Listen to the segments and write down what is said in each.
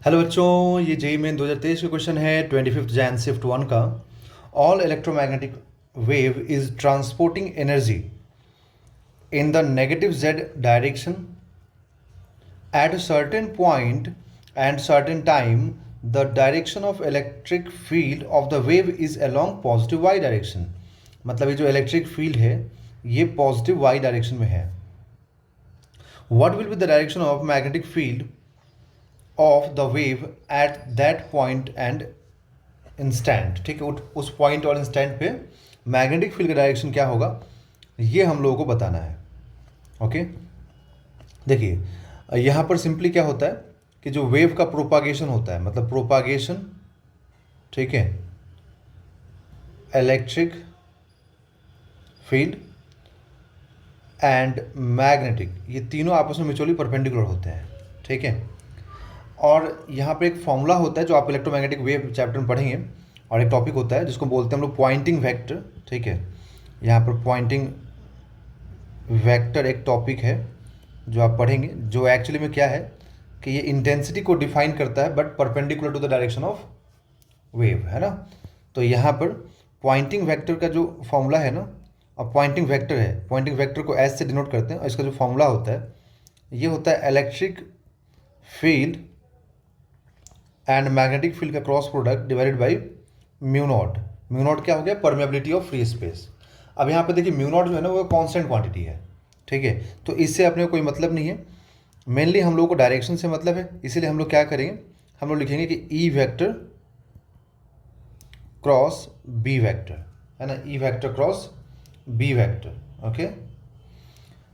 Hello बच्चों, ये JEE main 2023 का क्वेश्चन है 25 जैन शिफ्ट 1 का। All electromagnetic wave is transporting energy in the negative Z direction at a certain point and certain time. The direction of electric field of the wave is along positive y direction. मतलब ये जो electric field है ये positive y direction में है. What will be the direction of magnetic field of the wave at that point and instant? ठीक है, उस पॉइंट और इंस्टेंट पे मैग्नेटिक फील्ड का डायरेक्शन क्या होगा ये हम लोगों को बताना है. ओके, देखिए यहाँ पर सिंपली क्या होता है कि जो वेव का प्रोपागेशन होता है, मतलब प्रोपागेशन, ठीक है, इलेक्ट्रिक फील्ड एंड मैग्नेटिक, ये तीनों आपस में म्यूचुअली परपेंडिकुलर होते हैं. ठीक है, और यहाँ पे एक फॉर्मूला होता है जो आप इलेक्ट्रोमैग्नेटिक वेव चैप्टर में पढ़ेंगे, और एक टॉपिक होता है जिसको बोलते हैं हम लोग पॉइंटिंग वेक्टर. ठीक है, यहाँ पर पॉइंटिंग वेक्टर एक टॉपिक है जो आप पढ़ेंगे, जो एक्चुअली में क्या है कि ये इंटेंसिटी को डिफाइन करता है but perpendicular to the direction of wave, है ना. तो यहाँ पर पॉइंटिंग वेक्टर का जो फॉर्मूला है ना, अब पॉइंटिंग वेक्टर है, पॉइंटिंग वेक्टर को एस से डिनोट करते हैं, और इसका जो फॉर्मूला होता है ये होता है electric field and magnetic field का cross product divided by mu naught. Mu naught क्या हो गया? Permeability of free space. अब यहाँ पे देखिए म्यू नॉट जो है ना वो कांस्टेंट क्वांटिटी है. ठीक है, तो इससे अपने को कोई मतलब नहीं है, मेनली हम लोगों को डायरेक्शन से मतलब है. इसीलिए हम लोग क्या करेंगे, हम लोग लिखेंगे कि E vector cross B vector, है ना, E vector cross B vector. Okay,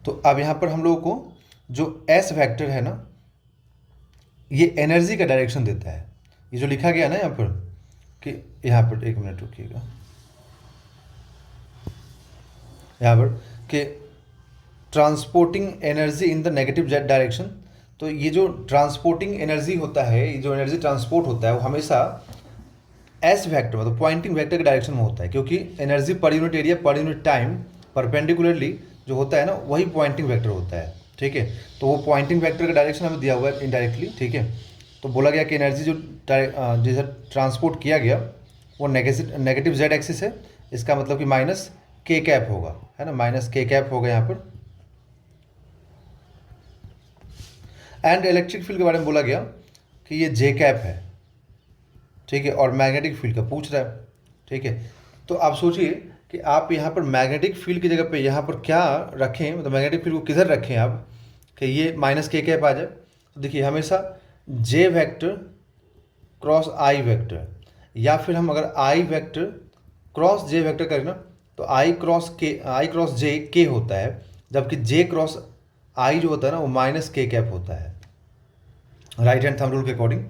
तो अब यहाँ पर हम लोगों को जो एस वेक्टर है ना ये एनर्जी का डायरेक्शन देता है. ये जो लिखा गया ना यहाँ पर कि यहाँ पर एक मिनट रुकिएगा, यहाँ पर कि transporting energy in the negative Z direction. तो ये जो ट्रांसपोर्टिंग एनर्जी होता है, ये जो एनर्जी ट्रांसपोर्ट होता है वो हमेशा एस वेक्टर मतलब पॉइंटिंग वेक्टर के डायरेक्शन में होता है, क्योंकि energy per unit area per unit time perpendicularly जो होता है ना वही पॉइंटिंग वेक्टर होता है. ठीक है, तो वो पॉइंटिंग वेक्टर का डायरेक्शन हमें दिया हुआ है इनडायरेक्टली. ठीक है, तो बोला गया कि एनर्जी जो जैसे ट्रांसपोर्ट किया गया वो नेगेटिव जेड एक्सिस है, इसका मतलब कि माइनस के कैप होगा, है ना, माइनस के कैप होगा यहाँ पर. एंड इलेक्ट्रिक फील्ड के बारे में बोला गया कि ये जे कैप है. ठीक है, और मैग्नेटिक फील्ड का पूछ रहा है. ठीक है, तो आप सोचिए कि आप यहाँ पर मैग्नेटिक फील्ड की जगह पे यहाँ पर क्या रखें, मतलब मैग्नेटिक फील्ड को किधर रखें आप कि ये माइनस के कैप आ जाए. तो देखिए हमेशा जे वेक्टर क्रॉस आई वेक्टर, या फिर हम अगर आई वेक्टर क्रॉस जे वेक्टर करें ना तो आई क्रॉस जे के होता है, जबकि जे क्रॉस आई जो होता है ना वो माइनस के कैप होता है, राइट हैंड थंब रूल के अकॉर्डिंग.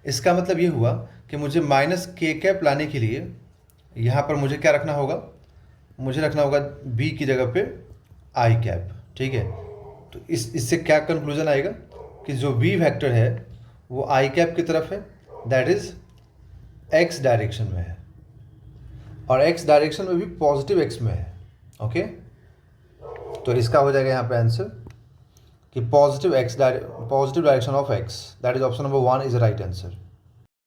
इसका मतलब ये हुआ कि मुझे माइनस के कैप लाने के लिए यहाँ पर मुझे क्या रखना होगा, मुझे रखना होगा बी की जगह पे आई कैप. ठीक है, तो इससे क्या कंक्लूजन आएगा कि जो बी वेक्टर है वो आई कैप की तरफ है, दैट इज एक्स डायरेक्शन में है, और एक्स डायरेक्शन में भी पॉजिटिव एक्स में है. ओके, तो इसका हो जाएगा यहाँ पे आंसर कि positive direction of x, that is option number 1 is right answer.